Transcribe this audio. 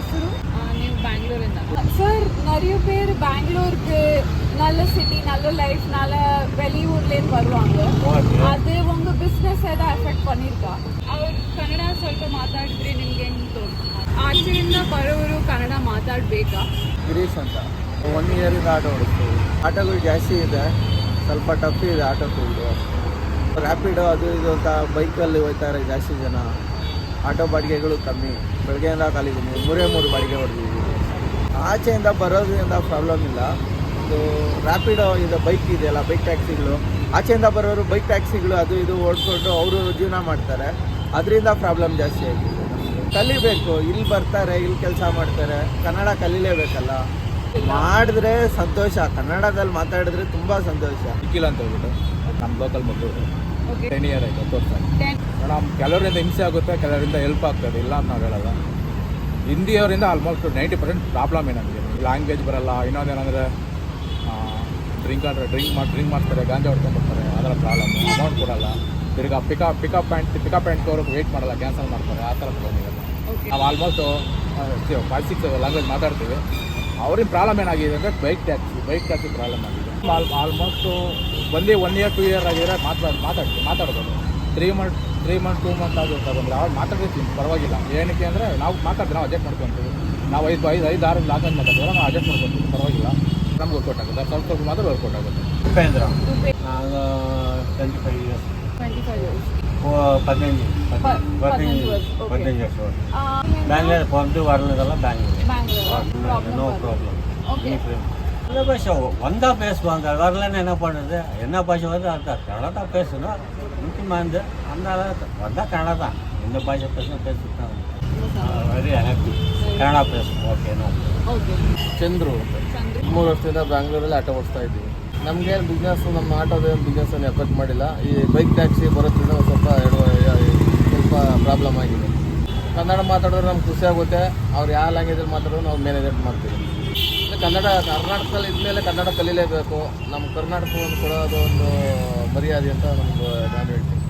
ಹೆಸರು? ನೀವು பெங்களூರಿಂದ சார் நிறைய பேர் பெங்களூருக்கு நல்ல சிட்டி நல்ல லைஃப் நல்ல வெளியூர்லேருந்து வருவாங்க. அது உங்க பிஸ்னஸ் ஏதாவது ಎಫೆಕ್ಟ್ பண்ணிருக்கா? ಅವ್ರು ಕನ್ನಡ ಸ್ವಲ್ಪ ಮಾತಾಡಿದ್ರೆ ನಿಮ್ಗೆ ಹೆಂಗೆ ತೋರಿಸ್ತು? ಆಚೆಯಿಂದ ಬರೋರು ಕನ್ನಡ ಮಾತಾಡಬೇಕಾ? ಗಿರೀಶ್ ಅಂತ 1 ಇಯರಿಂದ ಆಟೋ ಓಡಿಸ್ತೀವಿ. ಆಟೋಗಳು ಜಾಸ್ತಿ ಇದೆ, ಸ್ವಲ್ಪ ಟಫ್ ಇದೆ ಆಟೋ ಫೀಲ್ಡು. ರ್ಯಾಪಿಡೋ ಅದು ಇದು ಅಂತ ಬೈಕಲ್ಲಿ ಹೋಗ್ತಾರೆ ಜಾಸ್ತಿ ಜನ. ಆಟೋ ಬಾಡಿಗೆಗಳು ಕಮ್ಮಿ. ಬೆಳಗ್ಗೆಯಿಂದ ಕಾಲಿದ್ದೀನಿ 3 ಬಾಡಿಗೆ ಹೊಡೆದಿದ್ದೀವಿ. ಆಚೆಯಿಂದ ಬರೋದ್ರಿಂದ ಪ್ರಾಬ್ಲಮ್ ಇಲ್ಲ. ಇದು ರ್ಯಾಪಿಡೋ ಇದು ಬೈಕ್ ಇದೆಯಲ್ಲ, ಬೈಕ್ ಟ್ಯಾಕ್ಸಿಗಳು, ಆಚೆಯಿಂದ ಬರೋರು ಬೈಕ್ ಟ್ಯಾಕ್ಸಿಗಳು ಅದು ಇದು ಓಡಿಸ್ಕೊಂಡು ಅವರು ಜೀವನ ಮಾಡ್ತಾರೆ. ಅದರಿಂದ ಪ್ರಾಬ್ಲಮ್ ಜಾಸ್ತಿ ಆಗಿದೆ. ಕಲಿಬೇಕು, ಇಲ್ಲಿ ಬರ್ತಾರೆ, ಇಲ್ಲಿ ಕೆಲಸ ಮಾಡ್ತಾರೆ, ಕನ್ನಡ ಕಲೀಲೇಬೇಕಲ್ಲ. ಮಾಡಿದ್ರೆ ಸಂತೋಷ, ಕನ್ನಡದಲ್ಲಿ ಮಾತಾಡಿದ್ರೆ ತುಂಬ ಸಂತೋಷ. ನಿಖಿಲ್ ಅಂತ ಹೇಳ್ಬಿಟ್ಟು ನಮ್ಮ ಲೋಕಲ್ ಮಕ್ಕಳು ಓಕೆ 10 ಇಯರ್ ಆಯಿತು ತೋರಿಸ್ತಾರೆ ಮೇಡಮ್. ಕೆಲವರಿಂದ ಹಿಂಸೆ ಆಗುತ್ತೆ, ಕೆಲವರಿಂದ ಹೆಲ್ಪ್ ಆಗ್ತದೆ, ಇಲ್ಲ ಅಂತ ನಾವು ಹೇಳಲ್ಲ. ಹಿಂದಿಯವರಿಂದ ಆಲ್ಮೋಸ್ಟ್ 90% ಪ್ರಾಬ್ಲಮ್ ನಮಗೆ. ಲ್ಯಾಂಗ್ವೇಜ್ ಬರಲ್ಲ, ಇನ್ನೊಂದೇನೆಂದರೆ ಡ್ರಿಂಕ್ ಮಾಡ್ತಾರೆ, ಗಾಂಜಾ ಹೊಡ್ಕೊಂಡ್ಬರ್ತಾರೆ, ಅದರ ಪ್ರಾಬ್ಲಮ್. ಅಮೌಂಟ್ ಕೊಡಲ್ಲ, ತಿರ್ಗಾ ಪಿಕಪ್ ಪಾಯಿಂಟ್ ಅವ್ರಿಗೆ ವೆಯ್ಟ್ ಮಾಡಲ್ಲ, ಕ್ಯಾನ್ಸಲ್ ಮಾಡ್ತಾರೆ, ಆ ಥರ ಪ್ರಾಬ್ಲಮ್ ಇದೆ. ನಾವು ಆಲ್ಮೋಸ್ಟ್ 5-6 ಲ್ಯಾಂಗ್ವೇಜ್ ಮಾತಾಡ್ತೀವಿ. ಅವ್ರಿಗೆ ಪ್ರಾಬ್ಲಮ್ ಏನಾಗಿದೆ ಅಂದರೆ ಬೈಕ್ ಟ್ಯಾಕ್ಸಿ ಪ್ರಾಬ್ಲಮ್ ಆಗಿದೆ. ಆಲ್ಮೋಸ್ಟು ಒಂದೇ 1 ಇಯರ್ 2 ಇಯರ್ ಆಗಿದ್ರೆ ಮಾತಾಡ್ಬೋದು. 3 ಮಂತ್ 2 ಮಂತ್ ಆಗುತ್ತೆ ಬಂದರೆ ಅವ್ರು ಮಾತಾಡ್ತೀವಿ, ಪರವಾಗಿಲ್ಲ. ಏನಕ್ಕೆ ಅಂದರೆ ನಾವು ಮಾತಾಡ್ತೀವಿ, ನಾವು ಅಡ್ಜಸ್ಟ್ ಮಾಡ್ಕೊತೀವಿ. ನಾವು 5-6 ಲ್ಯಾಂಗ್ವೇಜ್ ಮಾತಾಡ್ತೀವಿ, ನಾವು ಅಡ್ಜಸ್ಟ್ ಮಾಡ್ಕೊತೀವಿ, ಪರವಾಗಿಲ್ಲ. ನಮ್ಗೆ ವರ್ಕೌಟ್ ಆಗುತ್ತೆ, ಸ್ವಲ್ಪ ಮಾತ್ರ ವರ್ಕೌಟ್ ಆಗುತ್ತೆ. ಉಪೇಂದ್ರ, ನಾನು 25 ಇಯರ್ಸ್ 25 years. 15 ವರ್ಷ ಬ್ಯಾಂಗ್ಳೂರ್ పొందు వరలదಲ್ಲ பெங்களூர் நோ ப்ராப்ளம். இந்த பாஷை வந்தா பேசுவாங்க. வரலன்னு என்ன பண்ணுறது? என்ன பாஷை வந்து அந்த கன்னடா தான் பேசணும் முக்கியமானது. அதனால வந்தால் கன்னடா தான், எந்த பாஷை பேசிட்டு ವೆರಿ ಹ್ಯಾಪಿ ಕನ್ನಡ பேசணும். ಓಕೆನಾ? ಚಂದ್ರು 3 ವರ್ಷದಿಂದ ಬ್ಯಾಂಗ್ಳೂರಲ್ಲಿ ಆಟೋ ಓಡಿಸ್ತಾ ಇದ್ದೀವಿ. ನಮಗೆ ಬಿಸ್ನೆಸ್ಸು, ನಮ್ಮ ಆಟೋದ ಬಿಸ್ನೆಸ್ಸನ್ನು ಎಫೆಕ್ಟ್ ಮಾಡಿಲ್ಲ. ಈ ಬೈಕ್ ಟ್ಯಾಕ್ಸಿ ಬರೋದ್ರಿಂದ ಸ್ವಲ್ಪ ಪ್ರಾಬ್ಲಮ್ ಆಗಿದೆ. ಕನ್ನಡ ಮಾತಾಡಿದ್ರೆ ನಮ್ಗೆ ಖುಷಿ ಆಗುತ್ತೆ. ಅವ್ರು ಯಾವ ಲ್ಯಾಂಗ್ವೇಜಲ್ಲಿ ಮಾತಾಡೋದು ನಾವು ಮ್ಯಾನೇಜ್ ಮಾಡ್ತೀವಿ. ಕನ್ನಡ ಕರ್ನಾಟಕದಲ್ಲಿ ಇದ್ಮೇಲೆ ಕನ್ನಡ ಕಲೀಲೇಬೇಕು. ನಮ್ಮ ಕರ್ನಾಟಕವನ್ನು ಕೊಡೋದು ಒಂದು ಮರ್ಯಾದೆ ಅಂತ ನಮ್ಗೆ ನಾನು ಹೇಳ್ತೀನಿ.